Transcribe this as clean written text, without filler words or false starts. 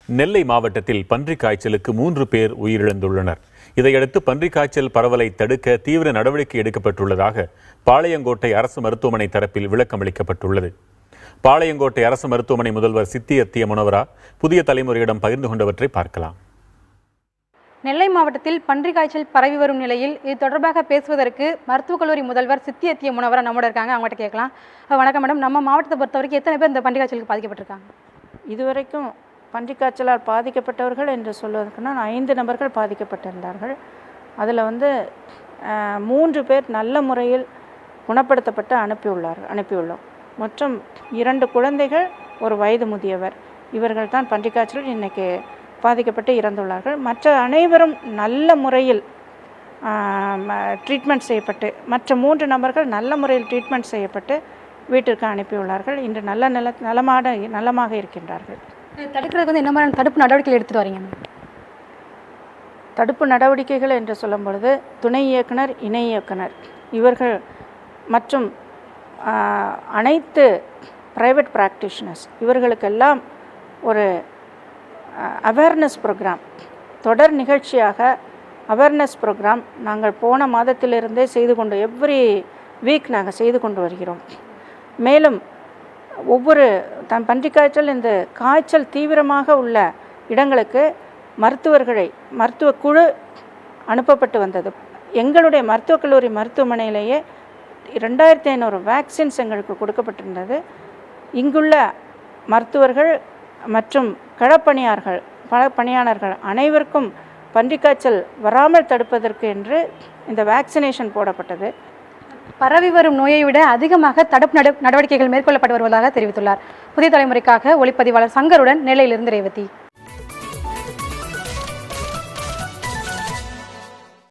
நெல்லை மாவட்டத்தில் பன்றிக் காய்ச்சலுக்கு 3 பேர் உயிரிழந்துள்ளனர். இதையடுத்து பன்றிக் காய்ச்சல் பரவலை தடுக்க தீவிர நடவடிக்கை எடுக்கப்பட்டுள்ளதாக பாளையங்கோட்டை அரசு மருத்துவமனை தரப்பில் விளக்கம் அளிக்கப்பட்டுள்ளது. பாளையங்கோட்டை அரசு மருத்துவமனை முதல்வர் சித்தியத்திய முனவரா புதிய தலைமுறையிடம் பகிர்ந்து கொண்டவற்றை பார்க்கலாம். நெல்லை மாவட்டத்தில் பன்றிக் காய்ச்சல் பரவி வரும் நிலையில் இது தொடர்பாக பேசுவதற்கு மருத்துவக் கல்லூரி முதல்வர் சித்தியத்திய முனவரா நம்மோட இருக்காங்க. அவங்ககிட்ட கேட்கலாம். வணக்கம் மேடம், நம்ம மாவட்டத்தை பொறுத்த வரைக்கும் எத்தனை பேர் இந்த பன்றிக் காய்ச்சலுக்கு பாதிக்கப்பட்டிருக்காங்க? இதுவரைக்கும் பன்றிக் காய்ச்சலால் பாதிக்கப்பட்டவர்கள் என்று சொல்வதற்குனா 5 நபர்கள் பாதிக்கப்பட்டிருந்தார்கள். அதில் 3 பேர் நல்ல முறையில் குணப்படுத்தப்பட்டு அனுப்பியுள்ளோம். மற்றும் 2 குழந்தைகள், ஒரு வயது முதியவர், இவர்கள் தான் பன்றிக் காய்ச்சல் இன்றைக்கி பாதிக்கப்பட்டு இறந்துள்ளார்கள். மற்ற அனைவரும் நல்ல முறையில் ட்ரீட்மெண்ட் செய்யப்பட்டு, மற்ற 3 நபர்கள் நல்ல முறையில் ட்ரீட்மெண்ட் செய்யப்பட்டு வீட்டிற்கு அனுப்பியுள்ளார்கள். இன்று நலமாக இருக்கின்றார்கள். தடுக்கிறதுக்கு என்ன மாதிரி தடுப்பு நடவடிக்கைகள் எடுத்துகிட்டு வரீங்க? தடுப்பு நடவடிக்கைகள் என்று சொல்லும் பொழுது துணை இயக்குனர், இணை இயக்குனர் இவர்கள் மற்றும் அனைத்து ப்ரைவேட் ப்ராக்டிஷனர்ஸ் இவர்களுக்கெல்லாம் ஒரு அவேர்னஸ் ப்ரோக்ராம், தொடர் நிகழ்ச்சியாக அவேர்னஸ் ப்ரோக்ராம் நாங்கள் போன மாதத்திலிருந்தே எவ்ரி வீக் நாங்கள் செய்து கொண்டு வருகிறோம். மேலும் ஒவ்வொரு பன்றிக் காய்ச்சல், இந்த காய்ச்சல் தீவிரமாக உள்ள இடங்களுக்கு மருத்துவ குழு அனுப்பப்பட்டு வந்தது. எங்களுடைய மருத்துவக் கல்லூரி மருத்துவமனையிலேயே 2500 வேக்சின்ஸ் எங்களுக்கு கொடுக்கப்பட்டிருந்தது. இங்குள்ள மருத்துவர்கள் மற்றும் களப்பணியாளர்கள் அனைவருக்கும் பன்றிக் காய்ச்சல் வராமல் தடுப்பதற்கு என்று இந்த வேக்சினேஷன் போடப்பட்டது. பரவி வரும் நோயை விட அதிகமாக தடுப்பு நடவடிக்கைகள் மேற்கொள்ளப்பட்டு வருவதாக தெரிவித்துள்ளார். புதிய தலைமுறைக்காக ஒளிப்பதிவாளர் சங்கருடன் நெல்லையிலிருந்து ரேவதி.